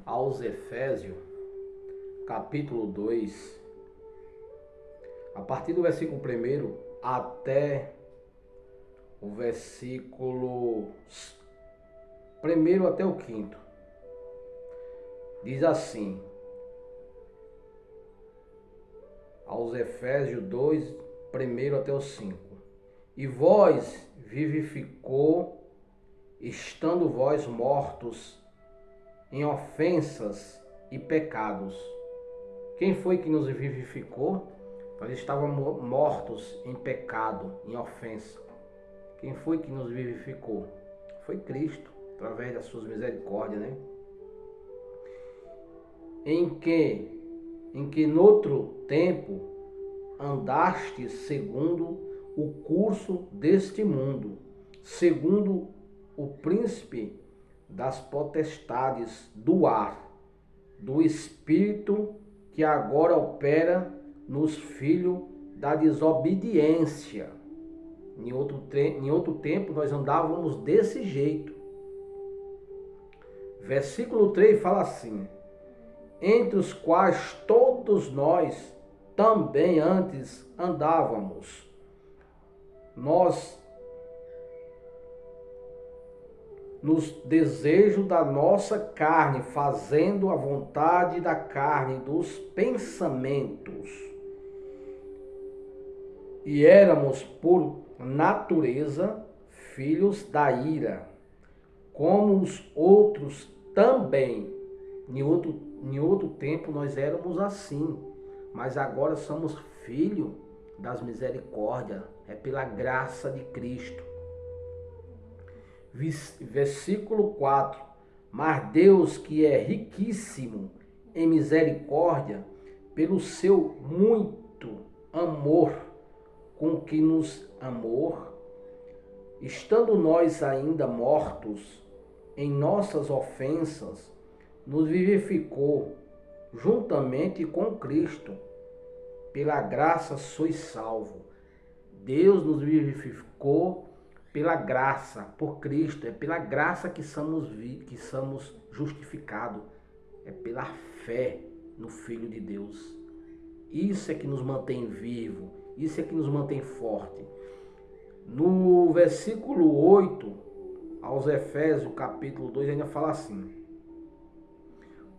aos Efésios, capítulo 2, a partir do versículo 1 até o versículo 1 até o 5. Diz assim, aos Efésios 2, 1 até o 5. E vós vivificou, estando vós mortos em ofensas e pecados. Quem foi que nos vivificou? Nós estávamos mortos em pecado, em ofensa. Quem foi que nos vivificou? Foi Cristo, através das suas misericórdias, né? Em que noutro tempo andaste segundo o curso deste mundo, segundo o príncipe das potestades do ar, do espírito que agora opera nos filhos da desobediência. Em outro tempo nós andávamos desse jeito. Versículo 3 fala assim: entre os quais todos nós também antes andávamos, nós nos desejos da nossa carne, fazendo a vontade da carne, dos pensamentos. E éramos por natureza filhos da ira, como os outros também. Em outro tempo nós éramos assim, mas agora somos filhos das misericórdias, é pela graça de Cristo. Versículo 4, mas Deus, que é riquíssimo em misericórdia, pelo seu muito amor com que nos amou, estando nós ainda mortos em nossas ofensas, nos vivificou juntamente com Cristo. Pela graça sois salvos. Deus nos vivificou pela graça, por Cristo. É pela graça que somos justificados. É pela fé no Filho de Deus. Isso é que nos mantém vivo. Isso é que nos mantém forte. No versículo 8, aos Efésios, capítulo 2, ainda fala assim: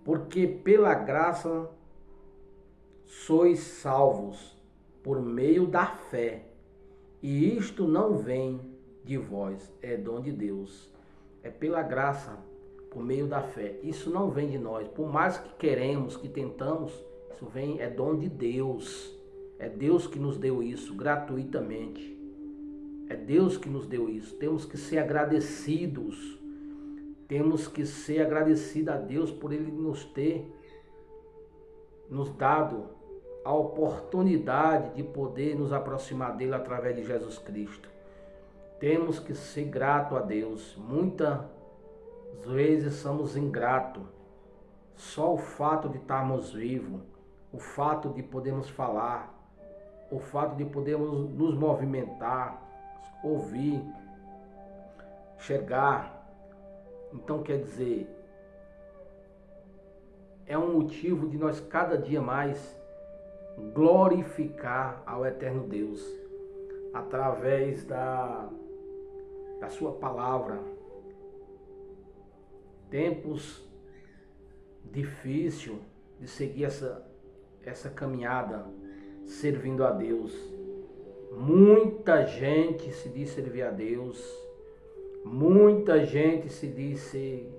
porque pela graça sois salvos por meio da fé, e isto não vem de vós, é dom de Deus. É pela graça, por meio da fé. Isso não vem de nós. Por mais que queremos, que tentamos, isso vem, é dom de Deus. É Deus que nos deu isso gratuitamente. É Deus que nos deu isso. Temos que ser agradecidos. Temos que ser agradecidos a Deus por Ele nos dado a oportunidade de poder nos aproximar dele através de Jesus Cristo. Temos que ser grato a Deus. Muitas vezes somos ingratos. Só o fato de estarmos vivos, o fato de podermos falar, o fato de podermos nos movimentar, ouvir, enxergar. Então quer dizer, é um motivo de nós cada dia mais glorificar ao eterno Deus através da sua palavra. Tempos difíceis de seguir essa caminhada servindo a Deus. Muita gente se diz servir a Deus. Muita gente se diz ser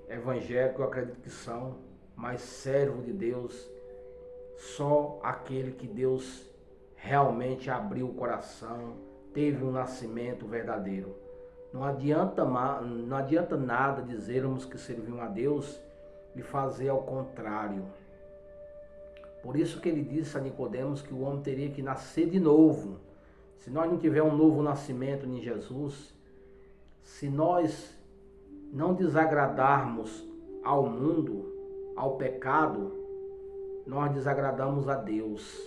evangélico, eu acredito que são, mas servo de Deus, só aquele que Deus realmente abriu o coração, teve um nascimento verdadeiro. Não adianta nada dizermos que servimos a Deus e fazer ao contrário. Por isso que ele disse a Nicodemos que o homem teria que nascer de novo. Se nós não tivermos um novo nascimento em Jesus, se nós não desagradarmos ao mundo, ao pecado, nós desagradamos a Deus.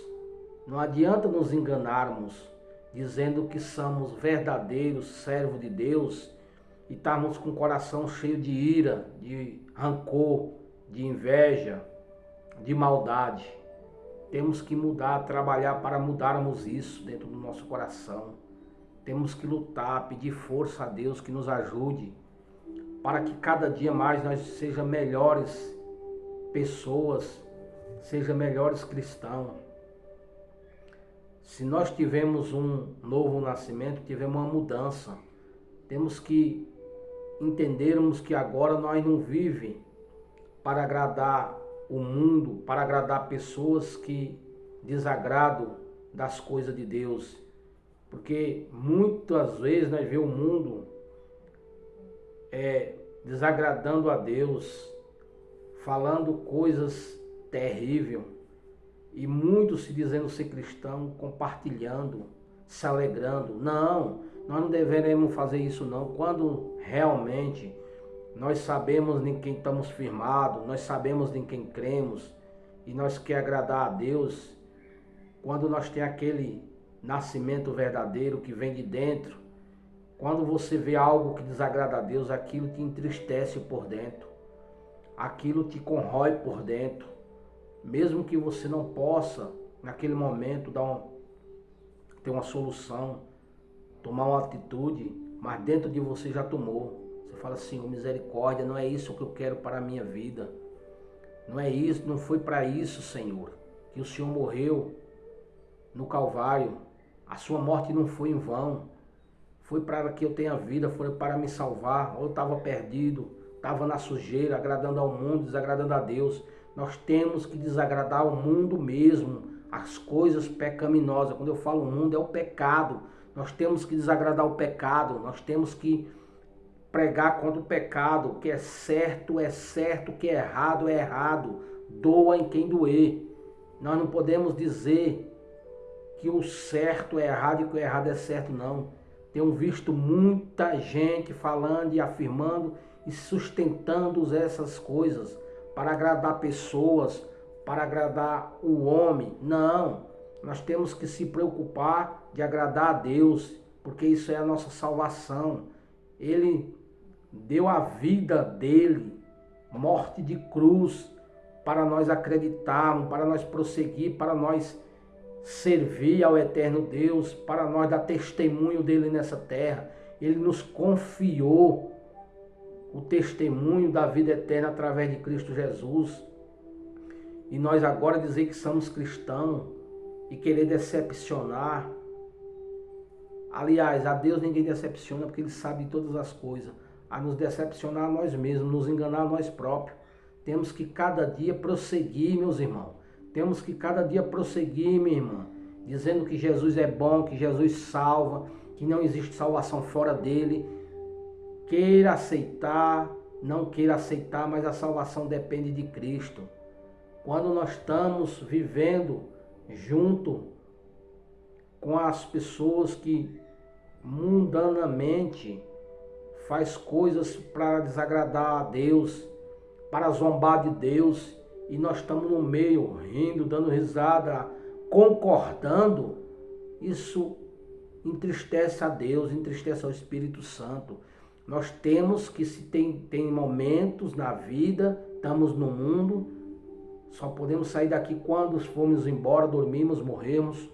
Não adianta nos enganarmos dizendo que somos verdadeiros servos de Deus e estarmos com o coração cheio de ira, de rancor, de inveja, de maldade. Temos que mudar, trabalhar para mudarmos isso dentro do nosso coração. Temos que lutar, pedir força a Deus que nos ajude, para que cada dia mais nós sejamos melhores pessoas, sejamos melhores cristãos. Se nós tivemos um novo nascimento, tivemos uma mudança, temos que entendermos que agora nós não vivemos para agradar o mundo, para agradar pessoas que desagradam das coisas de Deus. Porque muitas vezes nós vemos o mundo desagradando a Deus, falando coisas terríveis, e muitos se dizendo ser cristão, compartilhando, se alegrando. Não, nós não deveremos fazer isso não. Quando realmente nós sabemos em quem estamos firmados, nós sabemos em quem cremos, e nós queremos agradar a Deus, quando nós temos aquele nascimento verdadeiro que vem de dentro, quando você vê algo que desagrada a Deus, aquilo te entristece por dentro, aquilo te corrói por dentro, mesmo que você não possa naquele momento ter uma solução, tomar uma atitude, mas dentro de você já tomou. Você fala assim: misericórdia, não é isso que eu quero para a minha vida, não é isso, não foi para isso, Senhor, que o Senhor morreu no Calvário. A sua morte não foi em vão, foi para que eu tenha vida, foi para me salvar. Eu estava perdido, estava na sujeira, agradando ao mundo, desagradando a Deus. Nós temos que desagradar ao mundo mesmo, as coisas pecaminosas. Quando eu falo mundo, é o pecado. Nós temos que desagradar o pecado, nós temos que pregar contra o pecado. O que é certo, o que é errado. Doa em quem doer. Nós não podemos dizer que o certo é errado e que o errado é certo, não. Tenho visto muita gente falando e afirmando e sustentando essas coisas para agradar pessoas, para agradar o homem. Não, nós temos que se preocupar de agradar a Deus, porque isso é a nossa salvação. Ele deu a vida dele, morte de cruz, para nós acreditarmos, para nós prosseguir, para nós servir ao eterno Deus, para nós dar testemunho dele nessa terra. Ele nos confiou o testemunho da vida eterna através de Cristo Jesus. E nós agora dizer que somos cristãos e querer decepcionar. Aliás, a Deus ninguém decepciona, porque Ele sabe de todas as coisas. A nos decepcionar a nós mesmos, nos enganar a nós próprios. Temos que cada dia prosseguir, meus irmãos. Temos que cada dia prosseguir, minha irmã, dizendo que Jesus é bom, que Jesus salva, que não existe salvação fora dele. Queira aceitar, não queira aceitar, mas a salvação depende de Cristo. Quando nós estamos vivendo junto com as pessoas que mundanamente faz coisas para desagradar a Deus, para zombar de Deus, e nós estamos no meio, rindo, dando risada, concordando, isso entristece a Deus, entristece ao Espírito Santo. Nós temos que, se tem momentos na vida, estamos no mundo, só podemos sair daqui quando formos embora, dormimos, morremos.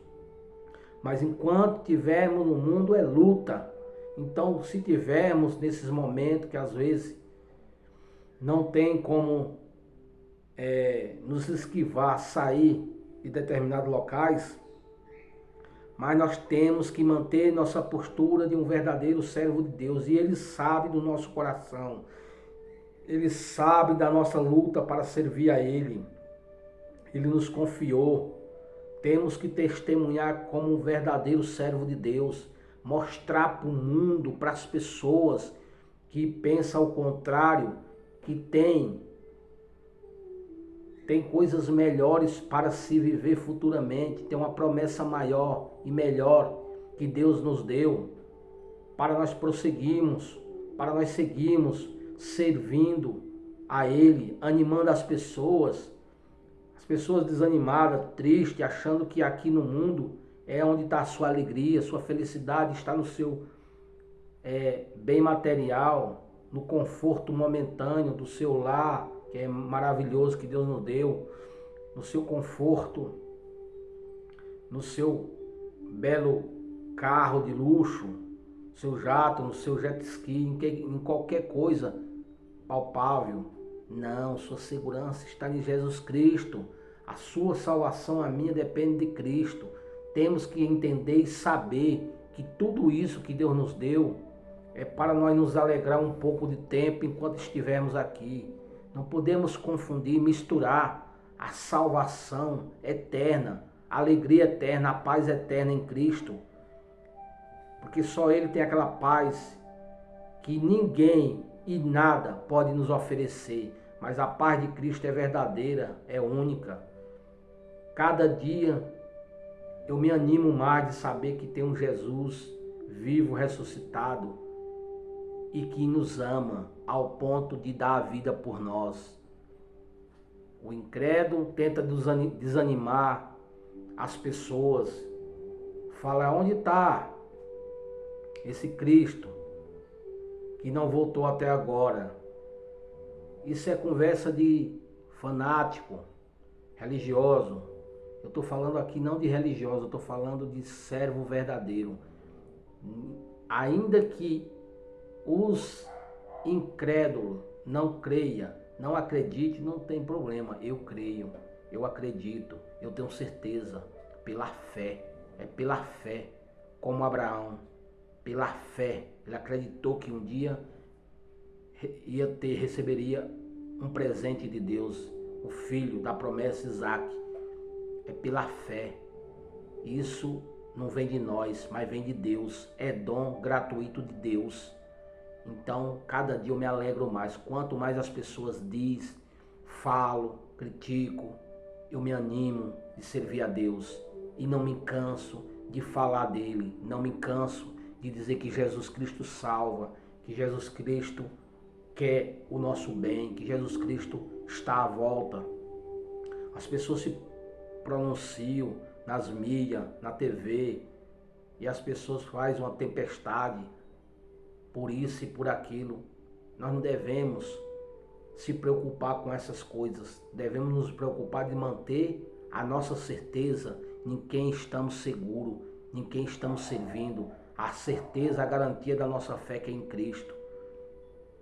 Mas enquanto tivermos no mundo é luta. Então, se tivermos nesses momentos que às vezes não tem como nos esquivar, sair de determinados locais, mas nós temos que manter nossa postura de um verdadeiro servo de Deus. E Ele sabe do nosso coração, Ele sabe da nossa luta para servir a Ele. Ele nos confiou. Temos que testemunhar como um verdadeiro servo de Deus, mostrar para o mundo, para as pessoas que pensam ao contrário, que tem coisas melhores para se viver futuramente, tem uma promessa maior e melhor que Deus nos deu, para nós prosseguirmos, para nós seguirmos servindo a Ele, animando as pessoas desanimadas, tristes, achando que aqui no mundo é onde está a sua alegria, sua felicidade está no seu bem material, no conforto momentâneo do seu lar, que é maravilhoso que Deus nos deu, no seu conforto, no seu belo carro de luxo, seu jato, no seu jet ski, em qualquer coisa palpável. Não, sua segurança está em Jesus Cristo. A sua salvação, a minha, depende de Cristo. Temos que entender e saber que tudo isso que Deus nos deu é para nós nos alegrar um pouco de tempo enquanto estivermos aqui. Não podemos confundir, misturar a salvação eterna, a alegria eterna, a paz eterna em Cristo. Porque só Ele tem aquela paz que ninguém e nada pode nos oferecer. Mas a paz de Cristo é verdadeira, é única. Cada dia eu me animo mais de saber que tem um Jesus vivo, ressuscitado e que nos ama ao ponto de dar a vida por nós. O incrédulo tenta desanimar as pessoas. Fala, onde está esse Cristo que não voltou até agora? Isso é conversa de fanático, religioso. Eu estou falando aqui não de religioso, eu estou falando de servo verdadeiro. Ainda que os incrédulos não creiam, não acreditem, não tem problema. Eu creio, eu acredito, eu tenho certeza, pela fé. É pela fé, como Abraão. Pela fé, ele acreditou que um dia receberia um presente de Deus, o filho da promessa Isaac. É pela fé. Isso não vem de nós, mas vem de Deus. É dom gratuito de Deus. Então, cada dia eu me alegro mais. Quanto mais as pessoas dizem, falo, critico, eu me animo de servir a Deus. E não me canso de falar dele. Não me canso de dizer que Jesus Cristo salva, que Jesus Cristo quer o nosso bem, que Jesus Cristo está à volta. As pessoas se pronunciam nas mídias, na TV, e as pessoas fazem uma tempestade por isso e por aquilo. Nós não devemos se preocupar com essas coisas. Devemos nos preocupar de manter a nossa certeza em quem estamos seguros, em quem estamos servindo. A certeza, a garantia da nossa fé que é em Cristo.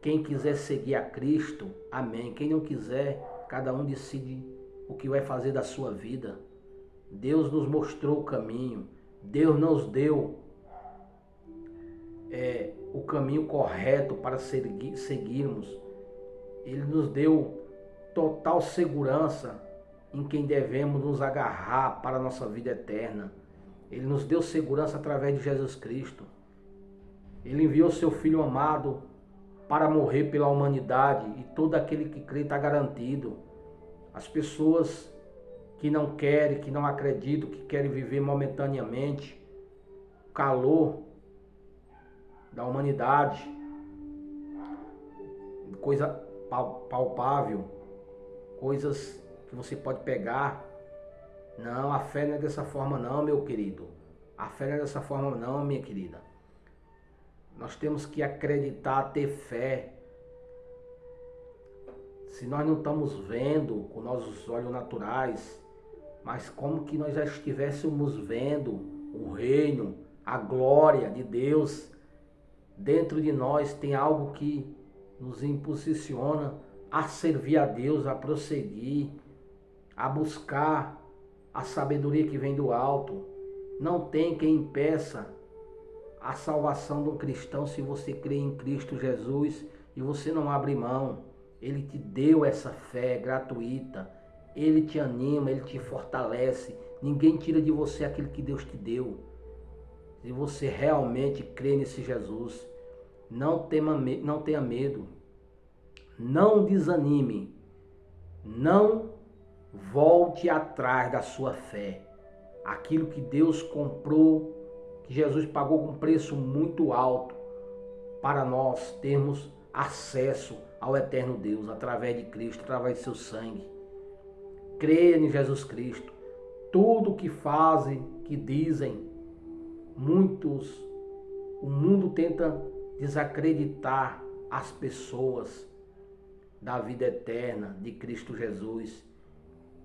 Quem quiser seguir a Cristo, amém. Quem não quiser, cada um decide o que vai fazer da sua vida. Deus nos mostrou o caminho. Deus nos deu o caminho correto para seguirmos. Ele nos deu total segurança em quem devemos nos agarrar para a nossa vida eterna. Ele nos deu segurança através de Jesus Cristo. Ele enviou seu Filho amado para morrer pela humanidade e todo aquele que crê está garantido. As pessoas que não querem, que não acreditam, que querem viver momentaneamente o calor da humanidade, coisa palpável, coisas que você pode pegar. Não, a fé não é dessa forma não, meu querido. A fé não é dessa forma não, minha querida. Nós temos que acreditar, ter fé. Se nós não estamos vendo com nossos olhos naturais, mas como que nós já estivéssemos vendo o reino, a glória de Deus dentro de nós, tem algo que nos impulsiona a servir a Deus, a prosseguir, a buscar a sabedoria que vem do alto. Não tem quem impeça a salvação de um cristão se você crê em Cristo Jesus e você não abre mão. Ele te deu essa fé gratuita. Ele te anima, ele te fortalece. Ninguém tira de você aquilo que Deus te deu. Se você realmente crê nesse Jesus, não tenha medo. Não desanime. Não volte atrás da sua fé. Aquilo que Deus comprou, que Jesus pagou com um preço muito alto para nós termos acesso ao eterno Deus através de Cristo, através de seu sangue. Creia em Jesus Cristo. Tudo que fazem, que dizem, muitos, o mundo tenta desacreditar as pessoas da vida eterna de Cristo Jesus.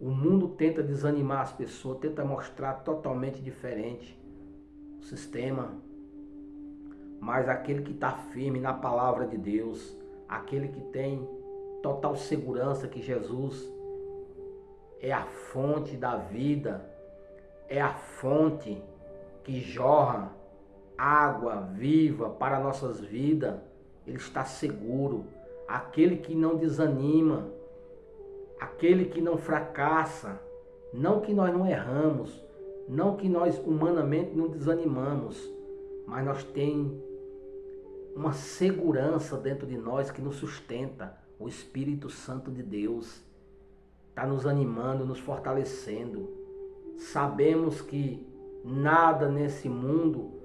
O mundo tenta desanimar as pessoas, tenta mostrar totalmente diferente o sistema. Mas aquele que está firme na palavra de Deus, aquele que tem total segurança que Jesus é a fonte da vida, é a fonte que jorra água viva para nossas vidas, ele está seguro. Aquele que não desanima, aquele que não fracassa, não que nós não erramos, não que nós humanamente não desanimamos, mas nós temos uma segurança dentro de nós que nos sustenta. O Espírito Santo de Deus está nos animando, nos fortalecendo. Sabemos que nada nesse mundo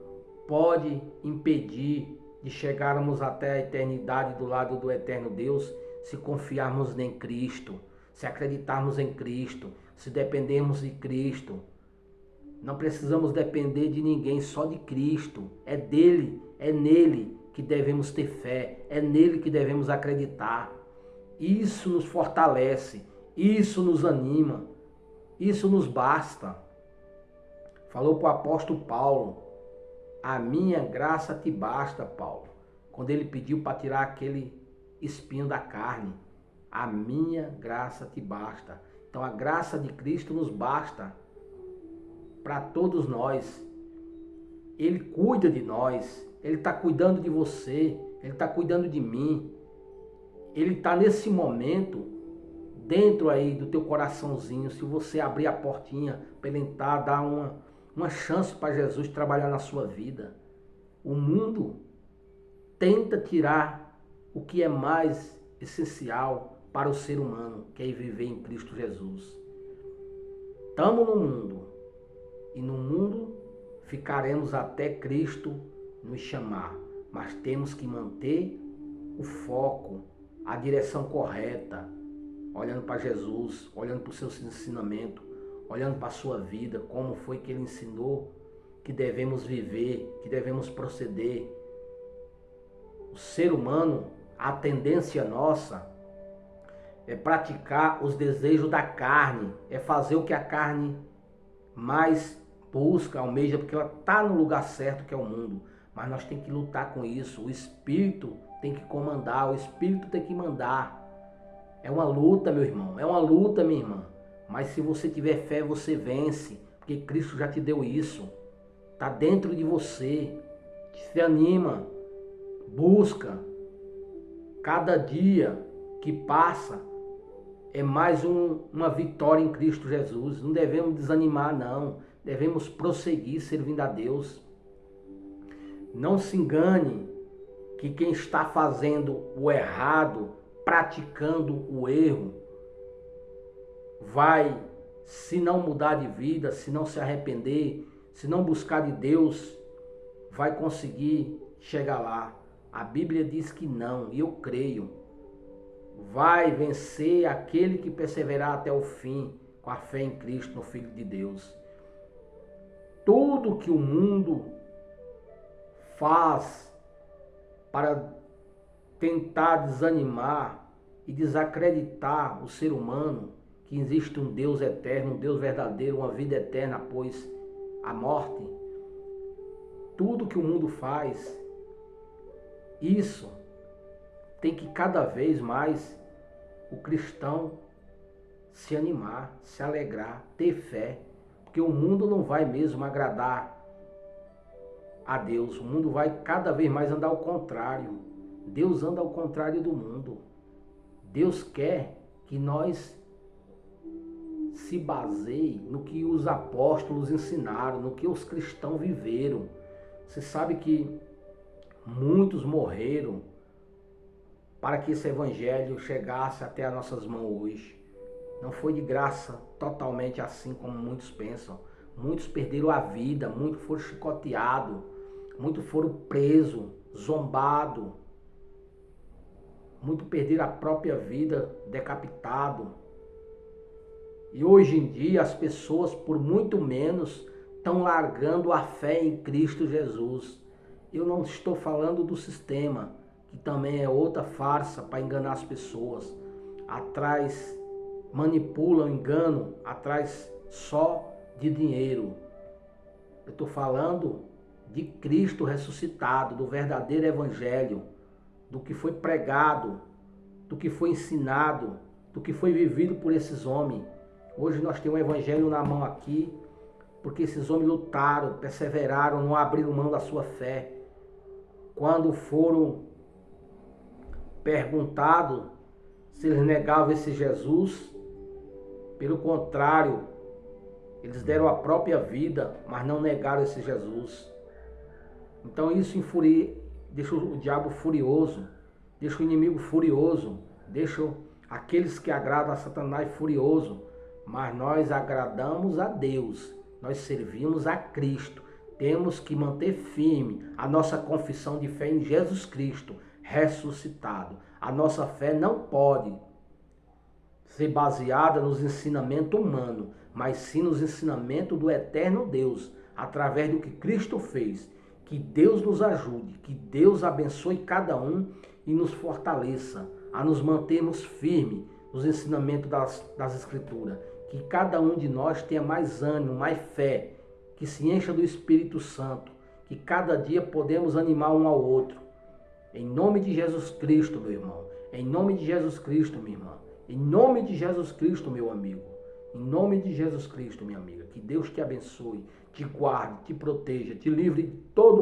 pode impedir de chegarmos até a eternidade do lado do eterno Deus, se confiarmos em Cristo, se acreditarmos em Cristo, se dependermos de Cristo. Não precisamos depender de ninguém, só de Cristo. É dele, é nele que devemos ter fé, é nele que devemos acreditar. Isso nos fortalece, isso nos anima, isso nos basta. Falou para o apóstolo Paulo: a minha graça te basta, Paulo. Quando ele pediu para tirar aquele espinho da carne. A minha graça te basta. Então a graça de Cristo nos basta para todos nós. Ele cuida de nós. Ele está cuidando de você. Ele está cuidando de mim. Ele está nesse momento dentro aí do teu coraçãozinho. Se você abrir a portinha para ele entrar, dar uma chance para Jesus trabalhar na sua vida. O mundo tenta tirar o que é mais essencial para o ser humano, que é viver em Cristo Jesus. Estamos no mundo, e no mundo ficaremos até Cristo nos chamar, mas temos que manter o foco, a direção correta, olhando para Jesus, olhando para os seus ensinamentos, olhando para a sua vida, como foi que ele ensinou que devemos viver, que devemos proceder. O ser humano, a tendência nossa é praticar os desejos da carne, é fazer o que a carne mais busca, almeja, porque ela está no lugar certo, que é o mundo. Mas nós temos que lutar com isso. O Espírito tem que comandar, o Espírito tem que mandar. É uma luta, meu irmão, é uma luta, minha irmã. Mas se você tiver fé, você vence, porque Cristo já te deu isso. Está dentro de você. Se anima, busca. Cada dia que passa é mais uma vitória em Cristo Jesus. Não devemos desanimar, não. Devemos prosseguir servindo a Deus. Não se engane que quem está fazendo o errado, praticando o erro, vai, se não mudar de vida, se não se arrepender, se não buscar de Deus, vai conseguir chegar lá. A Bíblia diz que não, e eu creio. Vai vencer aquele que perseverar até o fim, com a fé em Cristo, no Filho de Deus. Tudo que o mundo faz para tentar desanimar e desacreditar o ser humano, que existe um Deus eterno, um Deus verdadeiro, uma vida eterna após a morte. Tudo que o mundo faz, isso tem que cada vez mais o cristão se animar, se alegrar, ter fé, porque o mundo não vai mesmo agradar a Deus. O mundo vai cada vez mais andar ao contrário. Deus anda ao contrário do mundo. Deus quer que nós se baseie no que os apóstolos ensinaram, no que os cristãos viveram. Você sabe que muitos morreram para que esse evangelho chegasse até as nossas mãos hoje. Não foi de graça totalmente assim como muitos pensam. Muitos perderam a vida, muitos foram chicoteados, muitos foram presos, zombados, muitos perderam a própria vida, decapitado. E hoje em dia as pessoas, por muito menos, estão largando a fé em Cristo Jesus. Eu não estou falando do sistema, que também é outra farsa para enganar as pessoas. Atrás, manipulam, enganam, atrás só de dinheiro. Eu estou falando de Cristo ressuscitado, do verdadeiro evangelho, do que foi pregado, do que foi ensinado, do que foi vivido por esses homens. Hoje nós temos um evangelho na mão aqui, porque esses homens lutaram, perseveraram, não abriram mão da sua fé. Quando foram perguntados se eles negavam esse Jesus, pelo contrário, eles deram a própria vida, mas não negaram esse Jesus. Então isso deixa o diabo furioso, deixa o inimigo furioso, deixa aqueles que agradam a Satanás furioso. Mas nós agradamos a Deus, nós servimos a Cristo. Temos que manter firme a nossa confissão de fé em Jesus Cristo ressuscitado. A nossa fé não pode ser baseada nos ensinamentos humanos, mas sim nos ensinamentos do eterno Deus, através do que Cristo fez. Que Deus nos ajude, que Deus abençoe cada um e nos fortaleça a nos mantermos firmes nos ensinamentos das Escrituras. Que cada um de nós tenha mais ânimo, mais fé, que se encha do Espírito Santo, que cada dia podemos animar um ao outro. Em nome de Jesus Cristo, meu irmão. Em nome de Jesus Cristo, minha irmã. Em nome de Jesus Cristo, meu amigo. Em nome de Jesus Cristo, minha amiga. Que Deus te abençoe, te guarde, te proteja, te livre de todo mal.